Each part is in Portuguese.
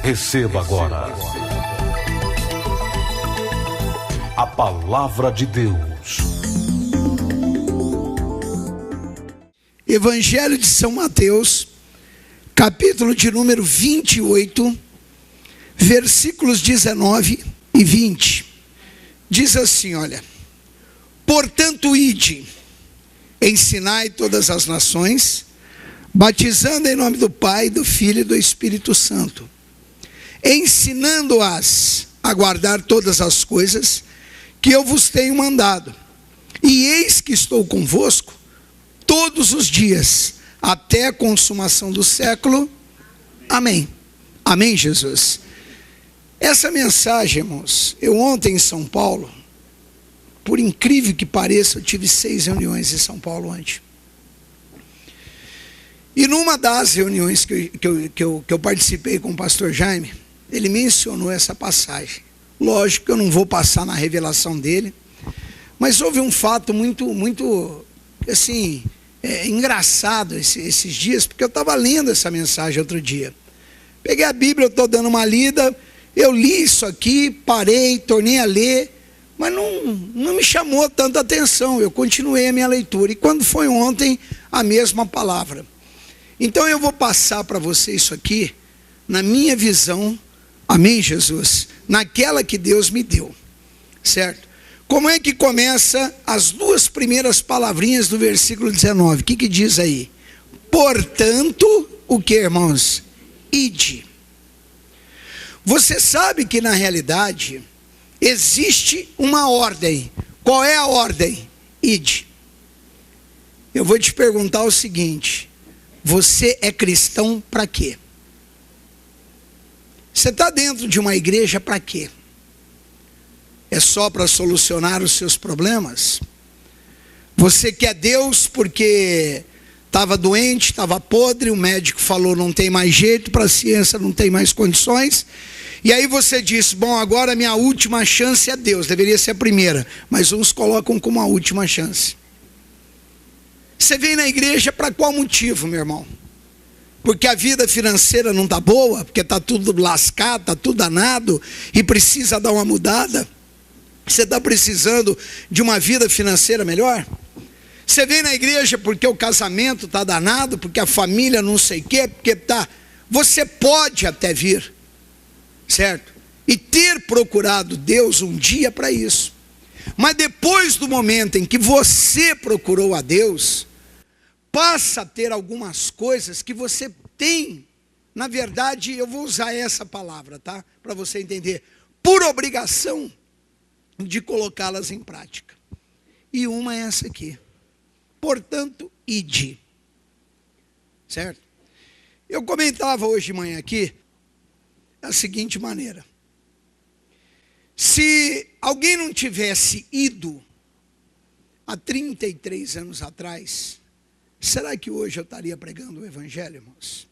Receba agora a palavra de Deus. Evangelho de São Mateus, capítulo de número 28, versículos 19 e 20. Diz assim, olha: portanto, ide, ensinai todas as nações, batizando em nome do Pai, do Filho e do Espírito Santo, ensinando-as a guardar todas as coisas que eu vos tenho mandado. E eis que estou convosco todos os dias, até a consumação do século. Amém. Amém, Jesus. Essa mensagem, irmãos, eu ontem em São Paulo, por incrível que pareça, eu tive 6 reuniões em São Paulo ontem. E numa das reuniões que eu participei com o pastor Jaime, ele mencionou essa passagem. Lógico que eu não vou passar na revelação dele, mas houve um fato muito assim, engraçado esses dias, porque eu estava lendo essa mensagem outro dia. Peguei a Bíblia, eu estou dando uma lida, eu li isso aqui, parei, tornei a ler, mas não me chamou tanta atenção, eu continuei a minha leitura. E quando foi ontem, a mesma palavra. Então eu vou passar para você isso aqui, na minha visão, amém, Jesus? Naquela que Deus me deu, certo? Como é que começa as 2 primeiras palavrinhas do versículo 19? O que diz aí? Portanto, o que, irmãos? Ide. Você sabe que na realidade existe uma ordem. Qual é a ordem? Ide. Eu vou te perguntar o seguinte: você é cristão para quê? Você está dentro de uma igreja para quê? É só para solucionar os seus problemas? Você quer Deus porque estava doente, estava podre, o médico falou não tem mais jeito, para a ciência não tem mais condições, e aí você disse, bom, agora a minha última chance é Deus, deveria ser a primeira, mas uns colocam como a última chance. Você vem na igreja para qual motivo, meu irmão? Porque a vida financeira não está boa, porque está tudo lascado, está tudo danado, e precisa dar uma mudada? Você está precisando de uma vida financeira melhor? Você vem na igreja porque o casamento está danado, porque a família não sei o quê, porque está... Você pode até vir, certo? E ter procurado Deus um dia para isso. Mas depois do momento em que você procurou a Deus, passa a ter algumas coisas que você tem, na verdade, eu vou usar essa palavra, tá? Para você entender, por obrigação de colocá-las em prática. E uma é essa aqui. Portanto, ide. Certo? Eu comentava hoje de manhã aqui, da seguinte maneira: se alguém não tivesse ido há 33 anos atrás, será que hoje eu estaria pregando o Evangelho, irmãos?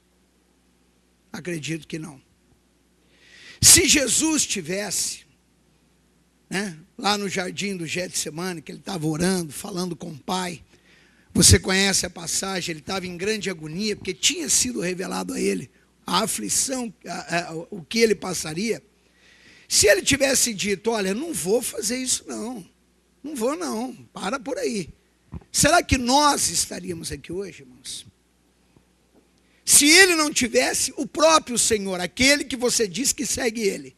Acredito que não. Se Jesus tivesse, lá no jardim do Getsemane, que ele estava orando, falando com o Pai, você conhece a passagem, ele estava em grande agonia, porque tinha sido revelado a ele a aflição, o que ele passaria. Se ele tivesse dito, olha, não vou fazer isso não vou não, para por aí, será que nós estaríamos aqui hoje, irmãos? Se ele não tivesse, o próprio Senhor, aquele que você diz que segue ele,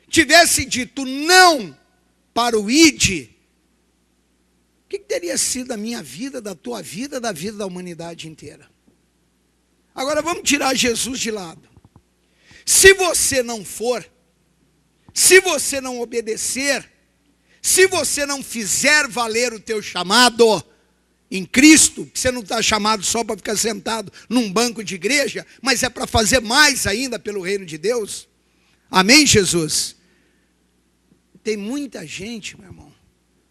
tivesse dito não para o ide, o que teria sido a minha vida, da tua vida, da vida da humanidade inteira? Agora vamos tirar Jesus de lado. Se você não for, se você não obedecer, se você não fizer valer o teu chamado em Cristo, que você não está chamado só para ficar sentado num banco de igreja, mas é para fazer mais ainda pelo reino de Deus. Amém, Jesus? Tem muita gente, meu irmão,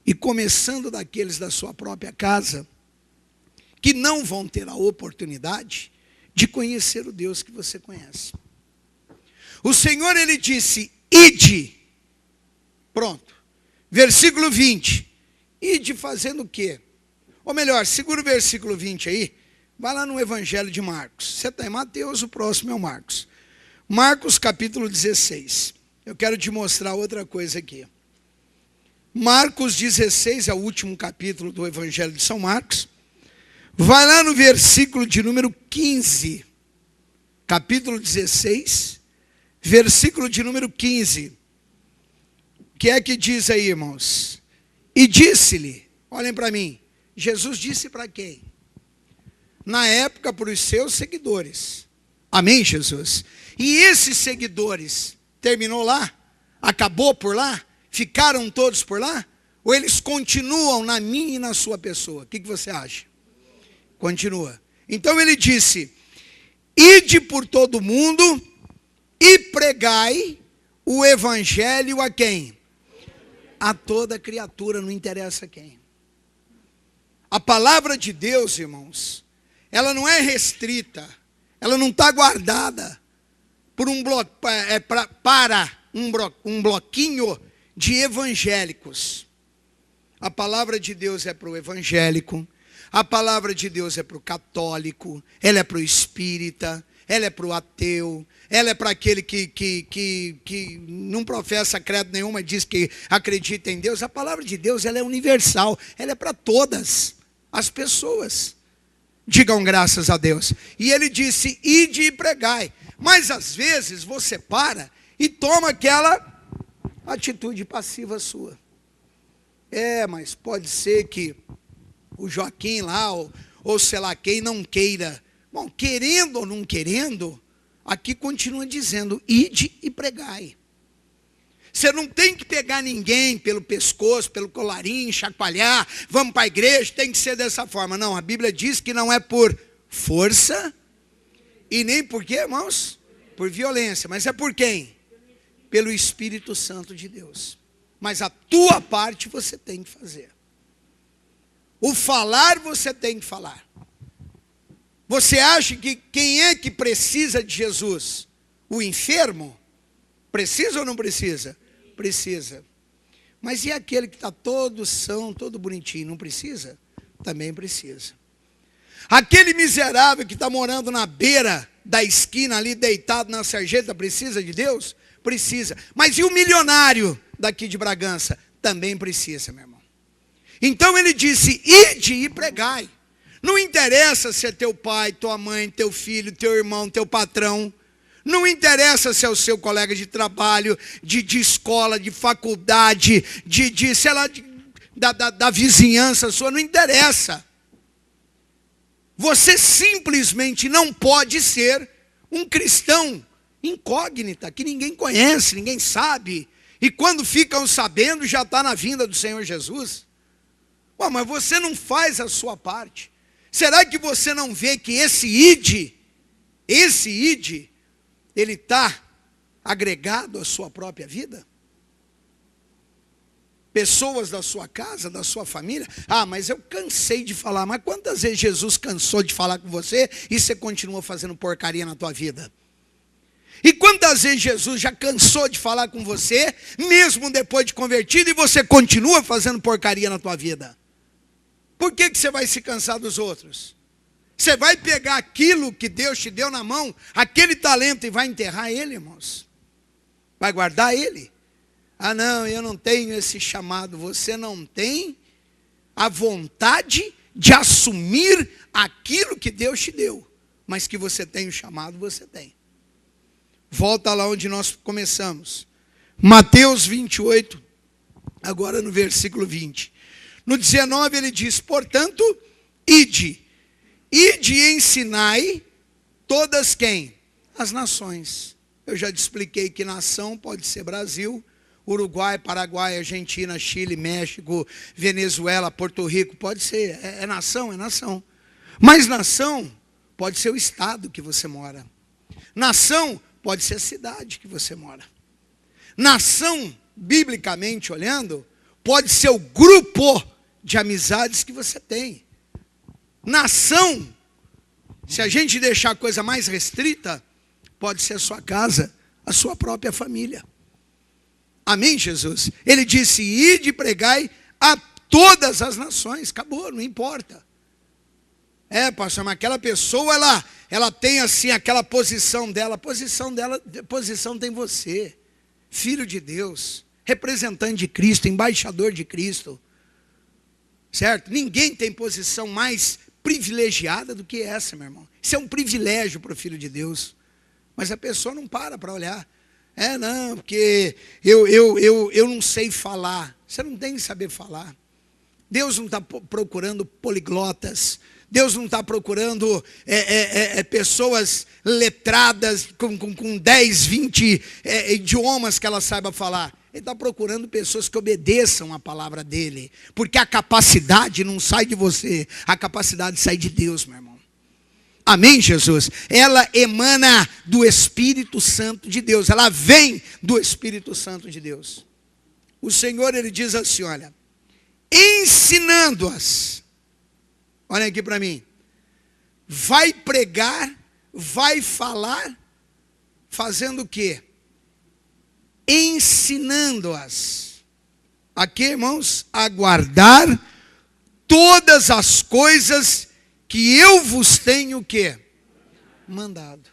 e começando daqueles da sua própria casa, que não vão ter a oportunidade de conhecer o Deus que você conhece. O Senhor, ele disse, ide. Pronto. Versículo 20. Ide fazendo o quê? Ou melhor, segura o versículo 20 aí, vai lá no Evangelho de Marcos. Você está em Mateus, o próximo é o Marcos. Marcos capítulo 16. Eu quero te mostrar outra coisa aqui. Marcos 16 é o último capítulo do Evangelho de São Marcos. Vai lá no versículo de número 15. Capítulo 16, versículo de número 15. O que é que diz aí, irmãos? E disse-lhe, olhem para mim, Jesus disse para quem? Na época para os seus seguidores. Amém, Jesus? E esses seguidores, terminou lá? Acabou por lá? Ficaram todos por lá? Ou eles continuam na minha e na sua pessoa? O que você acha? Continua. Então ele disse, ide por todo mundo e pregai o evangelho a quem? A toda criatura, não interessa quem. A palavra de Deus, irmãos, ela não é restrita, ela não está guardada por para um bloquinho de evangélicos. A palavra de Deus é para o evangélico, a palavra de Deus é para o católico, ela é para o espírita, ela é para o ateu, ela é para aquele que não professa credo nenhum, mas diz que acredita em Deus. A palavra de Deus, ela é universal, ela é para todas as pessoas. Digam graças a Deus. E ele disse, ide e pregai. Mas às vezes você para e toma aquela atitude passiva sua. Mas pode ser que o Joaquim lá, ou sei lá quem, não queira. Bom, querendo ou não querendo, aqui continua dizendo, ide e pregai. Você não tem que pegar ninguém pelo pescoço, pelo colarinho, chacoalhar, vamos para a igreja, tem que ser dessa forma. Não, a Bíblia diz que não é por força, e nem por quê, irmãos? Por violência, mas é por quem? Pelo Espírito Santo de Deus. Mas a tua parte você tem que fazer. O falar você tem que falar. Você acha que quem é que precisa de Jesus? O enfermo? Precisa ou não precisa? Precisa. Mas e aquele que está todo são, todo bonitinho, não precisa? Também precisa. Aquele miserável que está morando na beira da esquina ali, deitado na sarjeta, precisa de Deus? Precisa. Mas e o milionário daqui de Bragança? Também precisa, meu irmão. Então ele disse, ide e pregai. Não interessa se é teu pai, tua mãe, teu filho, teu irmão, teu patrão. Não interessa se é o seu colega de trabalho, de escola, de faculdade, sei lá, da vizinhança sua, não interessa. Você simplesmente não pode ser um cristão incógnita, que ninguém conhece, ninguém sabe. E quando ficam sabendo, já está na vinda do Senhor Jesus. Mas você não faz a sua parte. Será que você não vê que esse ide, ele está agregado à sua própria vida? Pessoas da sua casa, da sua família. Mas eu cansei de falar. Mas quantas vezes Jesus cansou de falar com você e você continua fazendo porcaria na tua vida? E quantas vezes Jesus já cansou de falar com você, mesmo depois de convertido, e você continua fazendo porcaria na tua vida? Por que você vai se cansar dos outros? Você vai pegar aquilo que Deus te deu na mão, aquele talento, e vai enterrar ele, irmãos? Vai guardar ele? Não, eu não tenho esse chamado. Você não tem a vontade de assumir aquilo que Deus te deu. Mas que você tem o chamado, você tem. Volta lá onde nós começamos. Mateus 28, agora no versículo 20. No 19 ele diz, portanto, ide e ensinai todas quem? As nações. Eu já te expliquei que nação pode ser Brasil, Uruguai, Paraguai, Argentina, Chile, México, Venezuela, Porto Rico, pode ser, é nação, é nação. Mas nação pode ser o estado que você mora. Nação pode ser a cidade que você mora. Nação, biblicamente olhando, pode ser o grupo de amizades que você tem. Nação, se a gente deixar a coisa mais restrita, pode ser a sua casa, a sua própria família. Amém, Jesus? Ele disse, ide e pregai a todas as nações. Acabou, não importa. Pastor, mas aquela pessoa, ela tem assim aquela posição dela. Posição tem você, filho de Deus, representante de Cristo, embaixador de Cristo. Certo? Ninguém tem posição mais privilegiada do que essa, meu irmão. Isso é um privilégio para o filho de Deus. Mas a pessoa não para olhar. Não, porque eu não sei falar. Você não tem que saber falar. Deus não está procurando poliglotas. Deus não está procurando pessoas letradas com 10, 20 idiomas que ela saiba falar. Ele está procurando pessoas que obedeçam a palavra dele. Porque a capacidade não sai de você. A capacidade sai de Deus, meu irmão. Amém, Jesus? Ela emana do Espírito Santo de Deus. Ela vem do Espírito Santo de Deus. O Senhor, ele diz assim, olha. Ensinando-as. Olha aqui para mim. Vai pregar, vai falar, fazendo o quê? Ensinando-as. Aqui, irmãos, a guardar todas as coisas que eu vos tenho o quê? Mandado.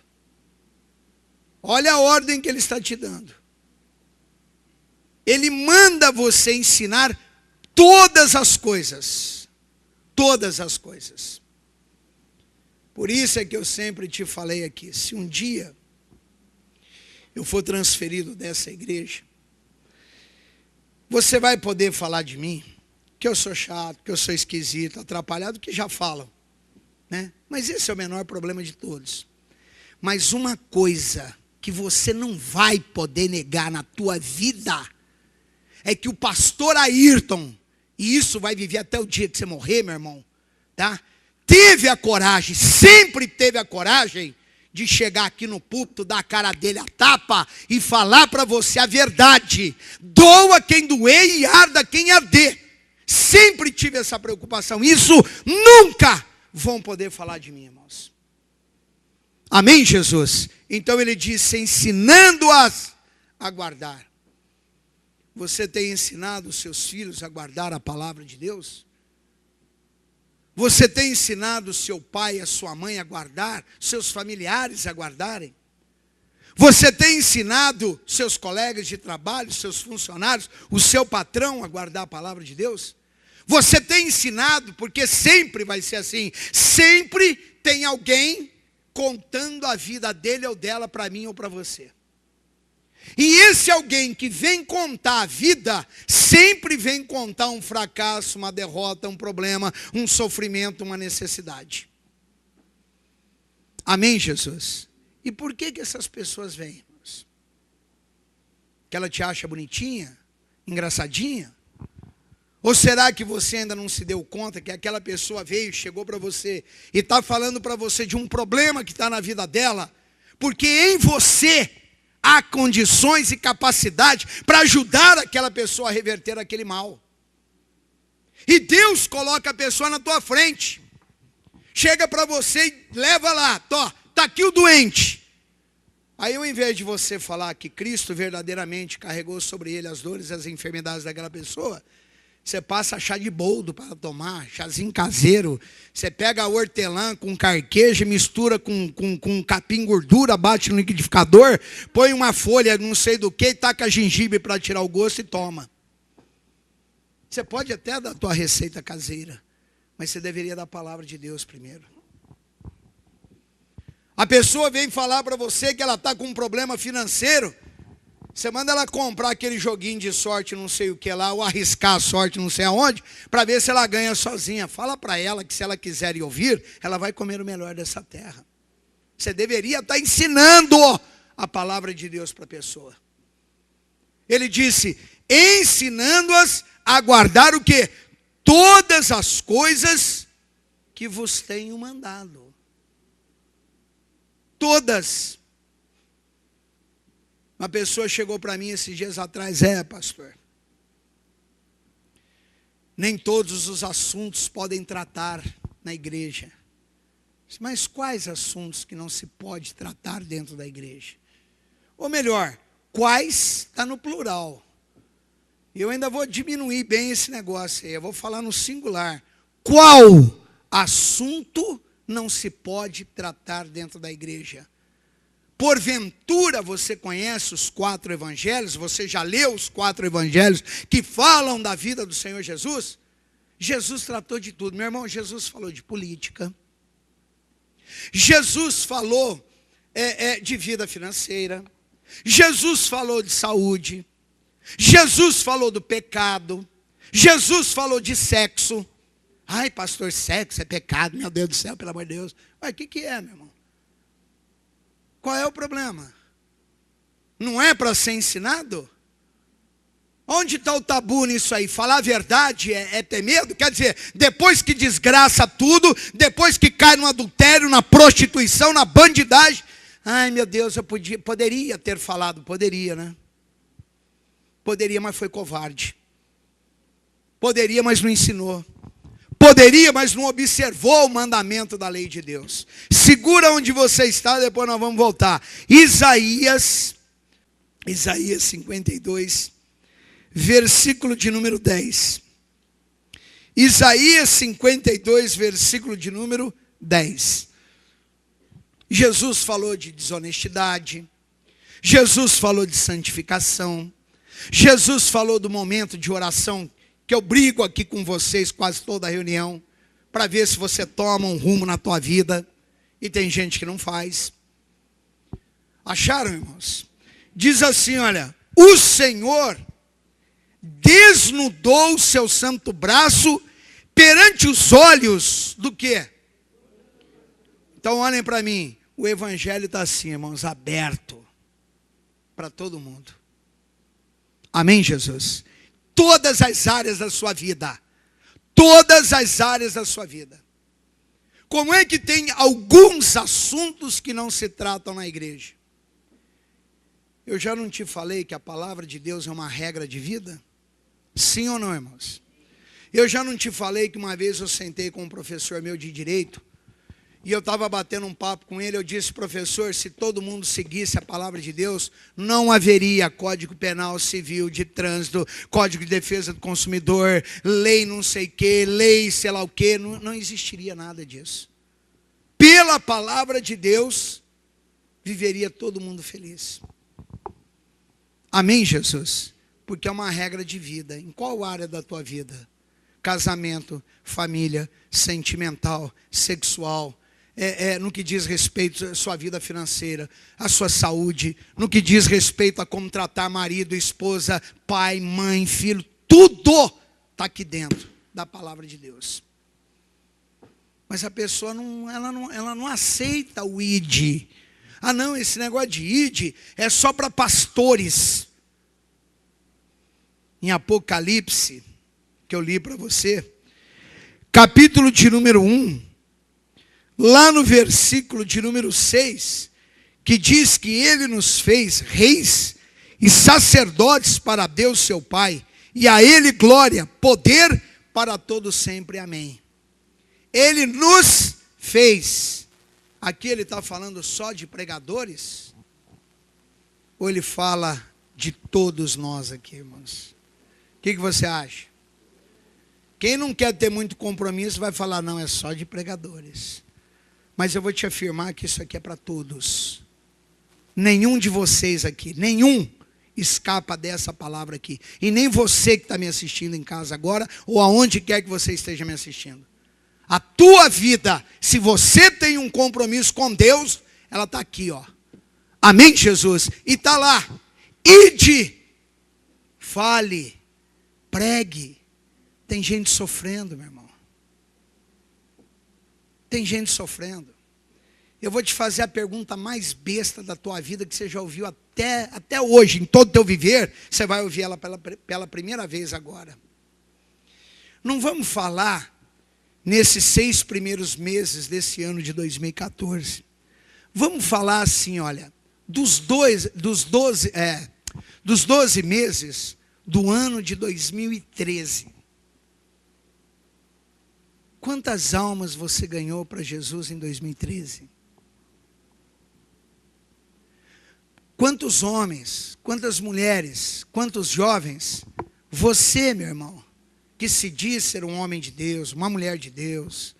Olha a ordem que ele está te dando. Ele manda você ensinar todas as coisas. Todas as coisas. Por isso é que eu sempre te falei aqui, se um dia eu for transferido dessa igreja, você vai poder falar de mim, que eu sou chato, que eu sou esquisito, atrapalhado, que já falam, né? Mas esse é o menor problema de todos. Mas uma coisa que você não vai poder negar na tua vida, é que o pastor Ayrton, e isso vai viver até o dia que você morrer, meu irmão, tá? Teve a coragem, sempre teve a coragem de chegar aqui no púlpito, dar a cara dele a tapa e falar para você a verdade. Doa quem doer e arda quem arder. Sempre tive essa preocupação. Isso nunca vão poder falar de mim, irmãos. Amém, Jesus? Então ele disse, ensinando-as a guardar. Você tem ensinado os seus filhos a guardar a palavra de Deus? Você tem ensinado o seu pai e a sua mãe a guardar, seus familiares a guardarem? Você tem ensinado seus colegas de trabalho, seus funcionários, o seu patrão a guardar a palavra de Deus? Você tem ensinado, porque sempre vai ser assim, sempre tem alguém contando a vida dele ou dela para mim ou para você. E esse alguém que vem contar a vida, sempre vem contar um fracasso, uma derrota, um problema, um sofrimento, uma necessidade. Amém, Jesus? E por que essas pessoas vêm, irmãos? Que ela te acha bonitinha, engraçadinha? Ou será que você ainda não se deu conta que aquela pessoa veio, chegou para você e está falando para você de um problema que está na vida dela? Porque em você há condições e capacidade para ajudar aquela pessoa a reverter aquele mal. E Deus coloca a pessoa na tua frente. Chega para você e leva lá, está aqui o doente. Aí ao invés de você falar que Cristo verdadeiramente carregou sobre ele as dores e as enfermidades daquela pessoa, você passa chá de boldo para tomar, chazinho caseiro. Você pega a hortelã com carqueja, mistura com capim gordura, bate no liquidificador, põe uma folha não sei do que, taca gengibre para tirar o gosto e toma. Você pode até dar a tua receita caseira, mas você deveria dar a palavra de Deus primeiro. A pessoa vem falar para você que ela está com um problema financeiro. Você manda ela comprar aquele joguinho de sorte, não sei o que lá, ou arriscar a sorte não sei aonde, para ver se ela ganha sozinha. Fala para ela que se ela quiser ir ouvir, ela vai comer o melhor dessa terra. Você deveria estar ensinando a palavra de Deus para a pessoa. Ele disse, ensinando-as a guardar o quê? Todas as coisas que vos tenho mandado. Todas. Uma pessoa chegou para mim esses dias atrás, pastor, nem todos os assuntos podem tratar na igreja. Mas quais assuntos que não se pode tratar dentro da igreja? Ou melhor, quais está no plural. E eu ainda vou diminuir bem esse negócio aí, eu vou falar no singular. Qual assunto não se pode tratar dentro da igreja. Porventura você conhece os 4 evangelhos, você já leu os 4 evangelhos que falam da vida do Senhor Jesus? Jesus tratou de tudo. Meu irmão, Jesus falou de política. Jesus falou de vida financeira. Jesus falou de saúde. Jesus falou do pecado. Jesus falou de sexo. Ai, pastor, sexo é pecado, meu Deus do céu, pelo amor de Deus. Ué, o que é, meu irmão? Qual é o problema? Não é para ser ensinado? Onde está o tabu nisso aí? Falar a verdade é ter medo? Quer dizer, depois que desgraça tudo, depois que cai no adultério, na prostituição, na bandidagem. Ai, meu Deus, eu poderia ter falado, poderia, né? Poderia, mas foi covarde. Poderia, mas não ensinou. Poderia, mas não observou o mandamento da lei de Deus. Segura onde você está, depois nós vamos voltar. Isaías 52, versículo de número 10. Isaías 52, versículo de número 10. Jesus falou de desonestidade. Jesus falou de santificação. Jesus falou do momento de oração, que eu brigo aqui com vocês quase toda a reunião, para ver se você toma um rumo na tua vida, e tem gente que não faz. Acharam, irmãos? Diz assim, olha, o Senhor desnudou o seu santo braço perante os olhos do quê? Então olhem para mim, o evangelho está assim, irmãos, aberto para todo mundo. Amém, Jesus? Todas as áreas da sua vida. Todas as áreas da sua vida. Como é que tem alguns assuntos que não se tratam na igreja? Eu já não te falei que a palavra de Deus é uma regra de vida? Sim ou não, irmãos? Eu já não te falei que uma vez eu sentei com um professor meu de direito, e eu estava batendo um papo com ele, eu disse, professor, se todo mundo seguisse a palavra de Deus, não haveria Código Penal Civil, de Trânsito, Código de Defesa do Consumidor, lei não sei o que, lei sei lá o que, não existiria nada disso. Pela palavra de Deus, viveria todo mundo feliz. Amém, Jesus? Porque é uma regra de vida. Em qual área da tua vida? Casamento, família, sentimental, sexual, no que diz respeito à sua vida financeira, à sua saúde, no que diz respeito a como tratar marido, esposa, pai, mãe, filho, tudo está aqui dentro da palavra de Deus. Mas a pessoa ela não aceita o ID. Ah não, esse negócio de ID é só para pastores. Em Apocalipse, que eu li para você, capítulo de número 1, lá no versículo de número 6, que diz que ele nos fez reis e sacerdotes para Deus seu Pai, e a ele glória, poder para todo sempre, amém. Ele nos fez. Aqui ele está falando só de pregadores? Ou ele fala de todos nós aqui, irmãos? O que você acha? Quem não quer ter muito compromisso vai falar, não, é só de pregadores. Mas eu vou te afirmar que isso aqui é para todos. Nenhum de vocês aqui, nenhum escapa dessa palavra aqui. E nem você que está me assistindo em casa agora, ou aonde quer que você esteja me assistindo. A tua vida, se você tem um compromisso com Deus, ela está aqui, ó. Amém, Jesus? E está lá. Ide, fale, pregue. Tem gente sofrendo, meu irmão. Tem gente sofrendo. Eu vou te fazer a pergunta mais besta da tua vida, que você já ouviu até hoje, em todo o teu viver, você vai ouvir ela pela primeira vez agora. Não vamos falar nesses 6 primeiros meses desse ano de 2014. Vamos falar assim, olha, dos 12 meses do ano de 2013. Quantas almas você ganhou para Jesus em 2013? Quantos homens, quantas mulheres, quantos jovens, você, meu irmão, que se diz ser um homem de Deus, uma mulher de Deus,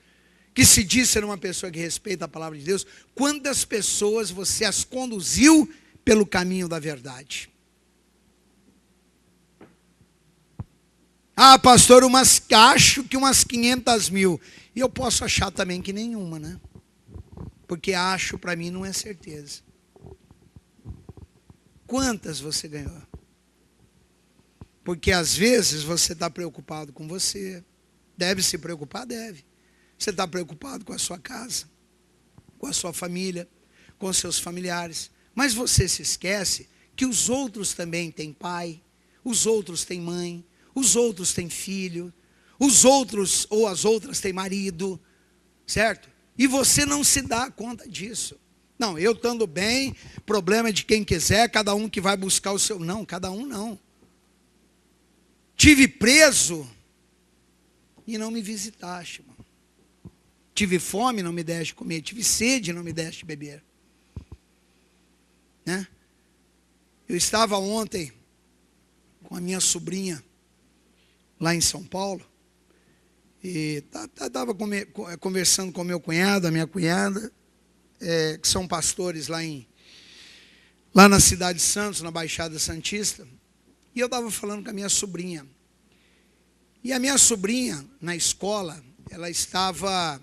que se diz ser uma pessoa que respeita a palavra de Deus, quantas pessoas você as conduziu pelo caminho da verdade? Ah, pastor, acho que umas 500 mil. E eu posso achar também que nenhuma, né? Porque acho para mim não é certeza. Quantas você ganhou? Porque às vezes você está preocupado com você. Deve se preocupar? Deve. Você está preocupado com a sua casa, com a sua família, com os seus familiares. Mas você se esquece que os outros também têm pai, os outros têm mãe, os outros têm filho, os outros ou as outras têm marido, certo? E você não se dá conta disso. Não, eu estando bem, problema de quem quiser, cada um que vai buscar o seu. Não, cada um não. Tive preso e não me visitaste, irmão. Tive fome, não me deste comer. Tive sede, não me deste beber. Né? Eu estava ontem com a minha sobrinha lá em São Paulo. E estava conversando com meu cunhado, a minha cunhada, que são pastores lá na cidade de Santos, na Baixada Santista. E eu estava falando com a minha sobrinha. E a minha sobrinha, na escola, ela estava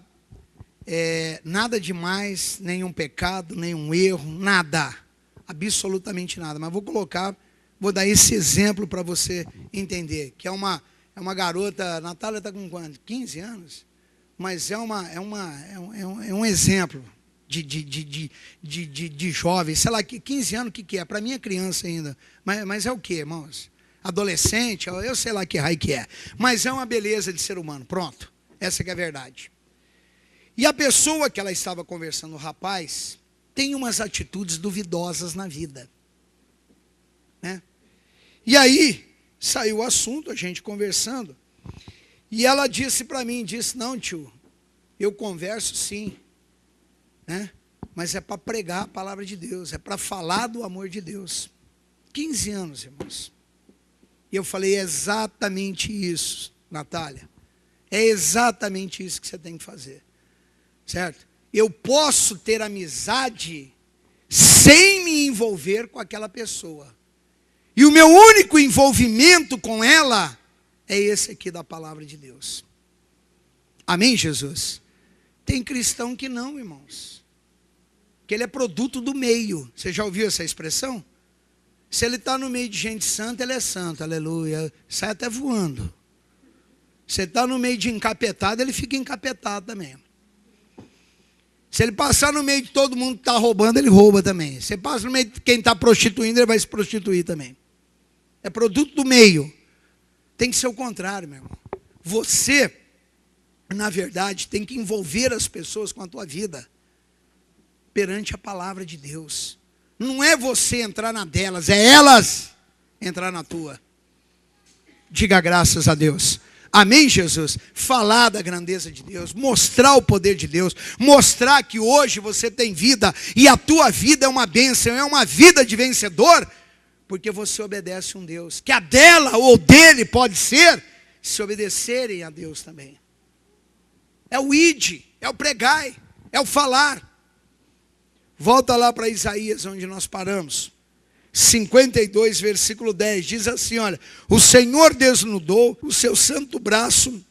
nada demais, nenhum pecado, nenhum erro, nada. Absolutamente nada. Mas vou dar esse exemplo para você entender, que é uma garota, a Natália está com quanto? 15 anos? Mas é um exemplo de jovem, sei lá, 15 anos, o que é? Para mim é criança ainda, mas é o que, irmãos? Adolescente, eu sei lá que raio que é, mas é uma beleza de ser humano, pronto, essa que é a verdade. E a pessoa que ela estava conversando, o rapaz, tem umas atitudes duvidosas na vida, né? E aí, saiu o assunto, a gente conversando, e ela disse para mim, não, tio, eu converso sim, né? Mas é para pregar a palavra de Deus, é para falar do amor de Deus. 15 anos, irmãos. E eu falei, é exatamente isso, Natália. É exatamente isso que você tem que fazer. Certo? Eu posso ter amizade sem me envolver com aquela pessoa. E o meu único envolvimento com ela é esse aqui da palavra de Deus. Amém, Jesus? Tem cristão que não, irmãos. Que ele é produto do meio. Você já ouviu essa expressão? Se ele está no meio de gente santa, ele é santo, aleluia. Sai até voando. Se ele está no meio de encapetado, ele fica encapetado também. Se ele passar no meio de todo mundo que está roubando, ele rouba também. Se ele passa no meio de quem está prostituindo, ele vai se prostituir também. É produto do meio. Tem que ser o contrário, meu irmão. Você, na verdade, tem que envolver as pessoas com a tua vida perante a palavra de Deus. Não é você entrar na delas, é elas entrar na tua. Diga graças a Deus. Amém, Jesus? Falar da grandeza de Deus, mostrar o poder de Deus, mostrar que hoje você tem vida e a tua vida é uma bênção, é uma vida de vencedor, porque você obedece um Deus, que a dela ou dele pode ser, se obedecerem a Deus também. É o ide, é o pregai, é o falar. Volta lá para Isaías, onde nós paramos. 52, versículo 10, diz assim, olha, o Senhor desnudou o seu santo braço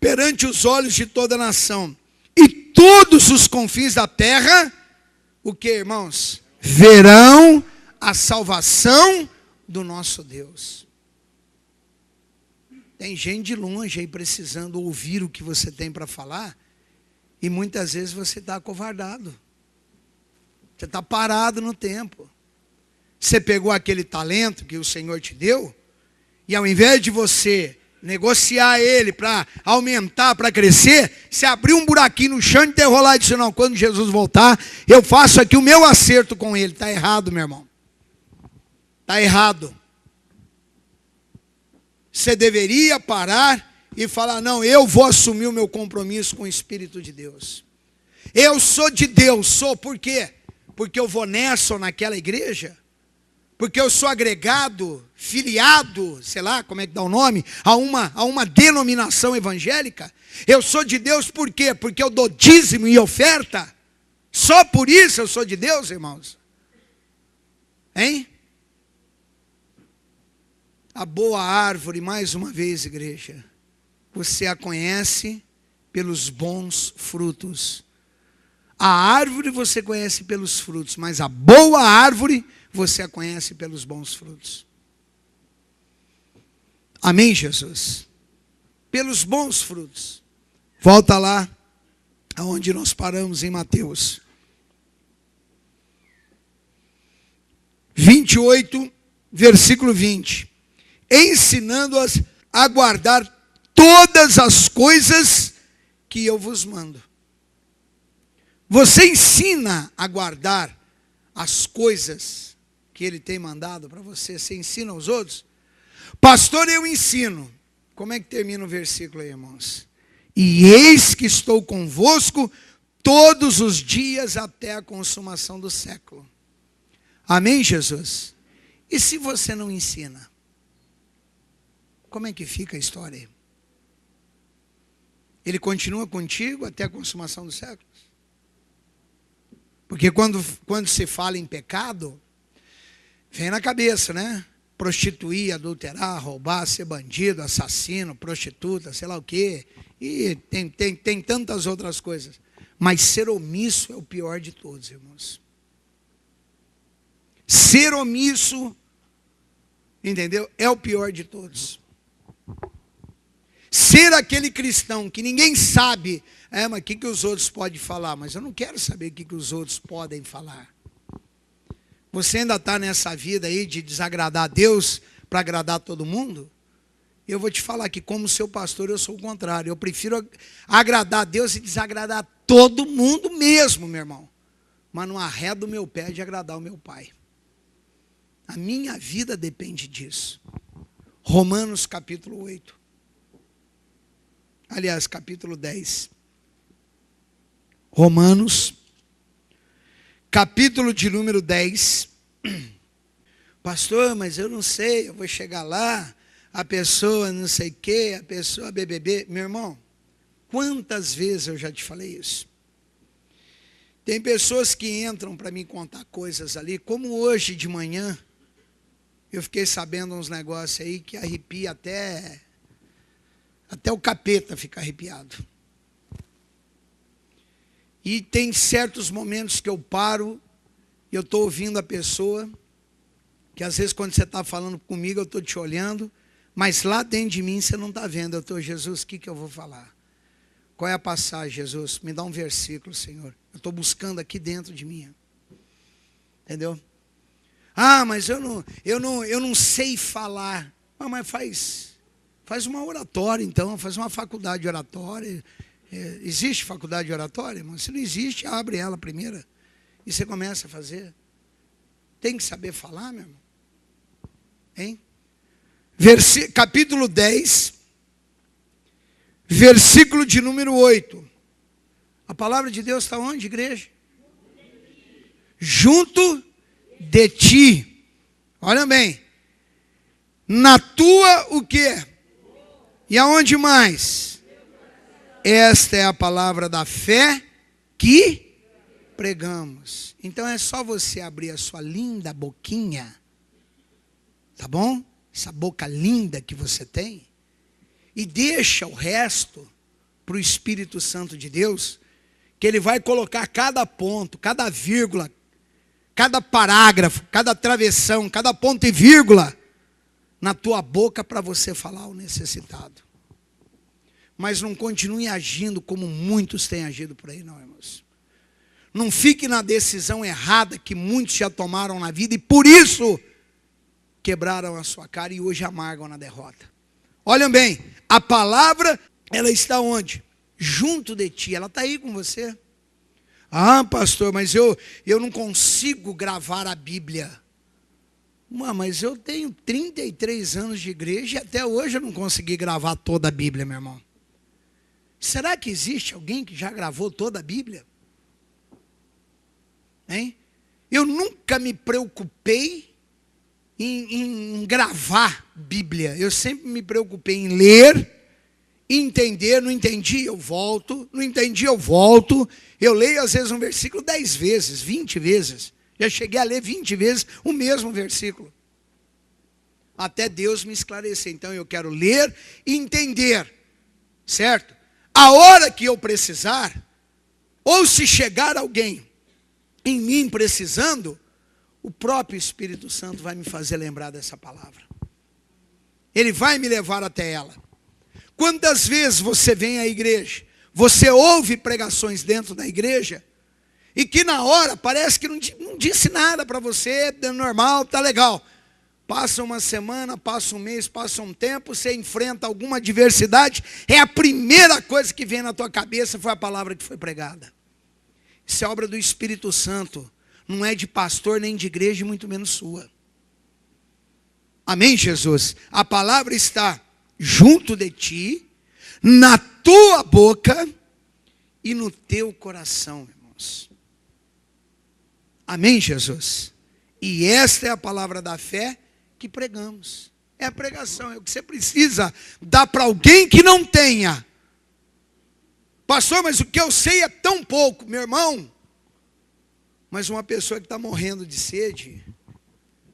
perante os olhos de toda a nação, e todos os confins da terra, o que, irmãos? Verão a salvação do nosso Deus. Tem gente de longe aí precisando ouvir o que você tem para falar, e muitas vezes você está acovardado. Você está parado no tempo. Você pegou aquele talento que o Senhor te deu, e ao invés de você negociar ele para aumentar, para crescer, você abriu um buraquinho no chão e enterrolar e disse, não, quando Jesus voltar, eu faço aqui o meu acerto com ele. Está errado, meu irmão. Está errado. Você deveria parar e falar, não, eu vou assumir o meu compromisso com o Espírito de Deus. Eu sou de Deus, por quê? Porque eu vou nessa ou naquela igreja? porque eu sou agregado, filiado, sei lá como é que dá o nome, a uma denominação evangélica. Eu sou de Deus por quê? Porque eu dou dízimo e oferta. Só por isso eu sou de Deus, irmãos? Hein? A boa árvore, mais uma vez, igreja, você a conhece pelos bons frutos. A árvore você conhece pelos frutos, mas a boa árvore você a conhece pelos bons frutos. Amém, Jesus? Pelos bons frutos. Volta lá, aonde nós paramos em Mateus 28, versículo 20. Ensinando-as a guardar todas as coisas que eu vos mando. Você ensina a guardar as coisas que ele tem mandado para você? Você ensina aos outros? Pastor, eu ensino. Como é que termina o versículo aí, irmãos? E eis que estou convosco todos os dias até a consumação do século. Amém, Jesus? E se você não ensina? Como é que fica a história aí? Ele continua contigo até a consumação dos séculos? Porque quando se fala em pecado, vem na cabeça, né? Prostituir, adulterar, roubar, ser bandido, assassino, prostituta, sei lá o quê. E tem tantas outras coisas. Mas ser omisso é o pior de todos, irmãos. Ser omisso, entendeu? É o pior de todos. Ser aquele cristão que ninguém sabe, mas o que os outros podem falar? Mas eu não quero saber o que os outros podem falar. Você ainda está nessa vida aí de desagradar a Deus para agradar todo mundo? Eu vou te falar que como seu pastor eu sou o contrário. Eu prefiro agradar a Deus e desagradar todo mundo mesmo, meu irmão. Mas não arredo o meu pé de agradar o meu pai. A minha vida depende disso. Romanos capítulo 8. Aliás, capítulo 10. Romanos, capítulo de número 10. Pastor, mas eu não sei, eu vou chegar lá, a pessoa não sei o quê, a pessoa BBB. Meu irmão, quantas vezes eu já te falei isso? Tem pessoas que entram para me contar coisas ali, como hoje de manhã, eu fiquei sabendo uns negócios aí que arrepia até o capeta fica arrepiado. E tem certos momentos que eu paro e eu estou ouvindo a pessoa, que às vezes quando você está falando comigo eu estou te olhando, mas lá dentro de mim você não está vendo. Eu estou, Jesus, o que eu vou falar? Qual é a passagem, Jesus? Me dá um versículo, Senhor. Eu estou buscando aqui dentro de mim. Entendeu? Ah, mas eu não sei falar. Ah, mas faz uma oratória então, faz uma faculdade de oratória. Existe faculdade de oratória, irmão? Se não existe, abre ela primeiro. E você começa a fazer. Tem que saber falar, meu irmão. Hein? Capítulo 10, versículo de número 8. A palavra de Deus está onde, igreja? Junto de ti. Olha bem. Na tua o quê? E aonde mais? Esta é a palavra da fé que pregamos. Então é só você abrir a sua linda boquinha, tá bom? Essa boca linda que você tem, e deixa o resto para o Espírito Santo de Deus, que Ele vai colocar cada ponto, cada vírgula, cada parágrafo, cada travessão, cada ponto e vírgula na tua boca para você falar ao necessitado. Mas não continue agindo como muitos têm agido por aí, não, irmãos. Não fique na decisão errada que muitos já tomaram na vida e por isso quebraram a sua cara e hoje amargam na derrota. Olhem bem, a palavra, ela está onde? Junto de ti, ela está aí com você. Ah, pastor, mas eu não consigo gravar a Bíblia. Mas eu tenho 33 anos de igreja e até hoje eu não consegui gravar toda a Bíblia, meu irmão. Será que existe alguém que já gravou toda a Bíblia? Hein? Eu nunca me preocupei em gravar Bíblia. Eu sempre me preocupei em ler, entender. Não entendi, eu volto. Não entendi, eu volto. Eu leio às vezes um versículo 10 vezes, 20 vezes. Já cheguei a ler 20 vezes o mesmo versículo, até Deus me esclarecer. Então eu quero ler e entender, certo? A hora que eu precisar, ou se chegar alguém em mim precisando, o próprio Espírito Santo vai me fazer lembrar dessa palavra. Ele vai me levar até ela. Quantas vezes você vem à igreja, você ouve pregações dentro da igreja, e que na hora parece que não disse nada para você, é normal, tá legal. Passa uma semana, passa um mês, passa um tempo, você enfrenta alguma adversidade, é a primeira coisa que vem na tua cabeça foi a palavra que foi pregada. Isso é obra do Espírito Santo, não é de pastor nem de igreja, muito menos sua. Amém, Jesus? A palavra está junto de ti, na tua boca e no teu coração, irmãos. Amém, Jesus? E esta é a palavra da fé que pregamos. É a pregação, é o que você precisa dar para alguém que não tenha. Pastor, mas o que eu sei é tão pouco, meu irmão. Mas uma pessoa que está morrendo de sede,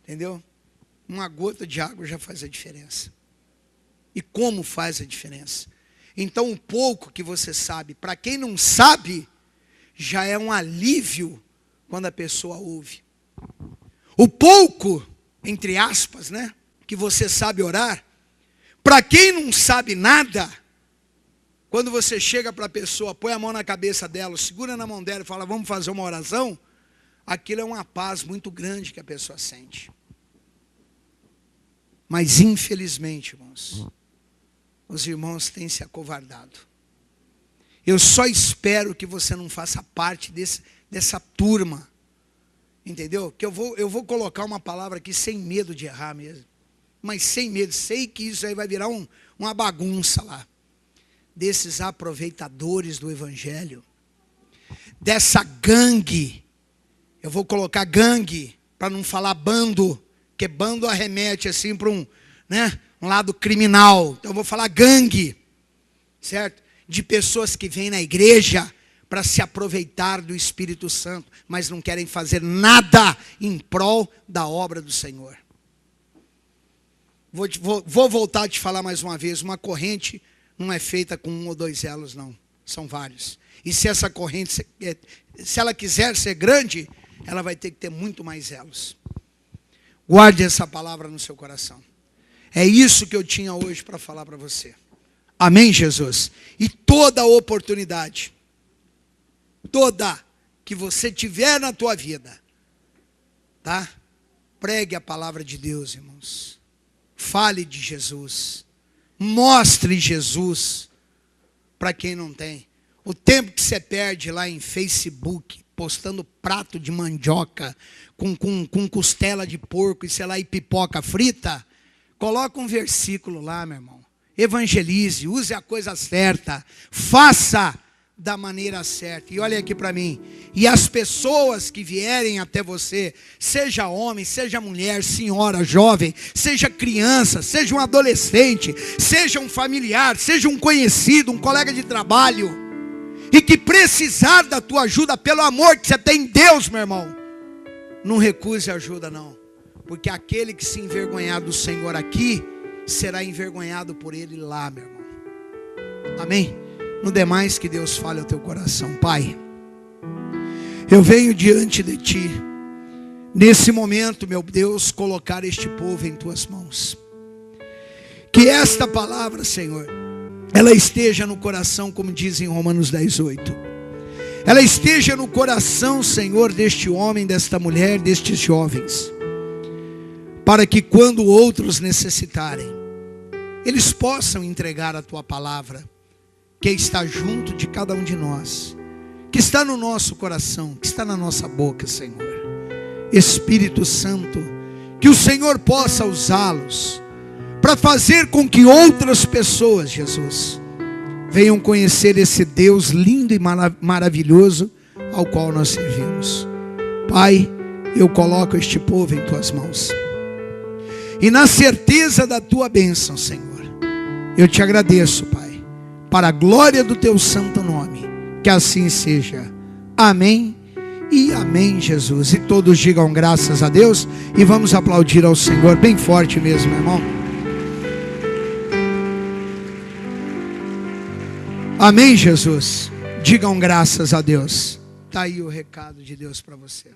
entendeu? Uma gota de água já faz a diferença. E como faz a diferença? Então o pouco que você sabe, para quem não sabe, já é um alívio quando a pessoa ouve. O pouco, entre aspas, né, que você sabe orar, para quem não sabe nada, quando você chega para a pessoa, põe a mão na cabeça dela, segura na mão dela e fala, vamos fazer uma oração, aquilo é uma paz muito grande que a pessoa sente. Mas infelizmente, irmãos, os irmãos têm se acovardado. Eu só espero que você não faça parte dessa turma, entendeu? Que eu vou colocar uma palavra aqui sem medo de errar mesmo, mas sem medo. Sei que isso aí vai virar uma bagunça lá, desses aproveitadores do evangelho, dessa gangue. Eu vou colocar gangue para não falar bando, porque bando arremete assim para um lado criminal. Então eu vou falar gangue, certo? De pessoas que vêm na igreja para se aproveitar do Espírito Santo, mas não querem fazer nada em prol da obra do Senhor. Vou voltar a te falar mais uma vez, uma corrente não é feita com 1 ou 2 elos, não. São vários. E se essa corrente, se ela quiser ser grande, ela vai ter que ter muito mais elos. Guarde essa palavra no seu coração. É isso que eu tinha hoje para falar para você. Amém, Jesus? E toda oportunidade, toda que você tiver na tua vida, tá? Pregue a palavra de Deus, irmãos. Fale de Jesus. Mostre Jesus para quem não tem. O tempo que você perde lá em Facebook, postando prato de mandioca com costela de porco e sei lá, e pipoca frita, coloca um versículo lá, meu irmão. Evangelize, use a coisa certa, faça da maneira certa. E olha aqui para mim. E as pessoas que vierem até você, seja homem, seja mulher, senhora, jovem, seja criança, seja um adolescente, seja um familiar, seja um conhecido, um colega de trabalho, e que precisar da tua ajuda, pelo amor que você tem em Deus, meu irmão, não recuse ajuda não, porque aquele que se envergonhar do Senhor aqui, será envergonhado por ele lá, meu irmão. Amém? No demais, que Deus fale ao teu coração. Pai, eu venho diante de ti, nesse momento, meu Deus, colocar este povo em tuas mãos. Que esta palavra, Senhor, ela esteja no coração, como diz em Romanos 10:8. Ela esteja no coração, Senhor, deste homem, desta mulher, destes jovens, para que quando outros necessitarem, eles possam entregar a tua palavra, que está junto de cada um de nós, que está no nosso coração, que está na nossa boca, Senhor. Espírito Santo, que o Senhor possa usá-los para fazer com que outras pessoas, Jesus, venham conhecer esse Deus lindo e maravilhoso ao qual nós servimos. Pai, eu coloco este povo em tuas mãos. e na certeza da tua bênção, Senhor. Eu te agradeço, Pai, para a glória do teu santo nome. Que assim seja. Amém e amém, Jesus. E todos digam graças a Deus e vamos aplaudir ao Senhor bem forte mesmo, irmão. Amém, Jesus. Digam graças a Deus. Está aí o recado de Deus para você.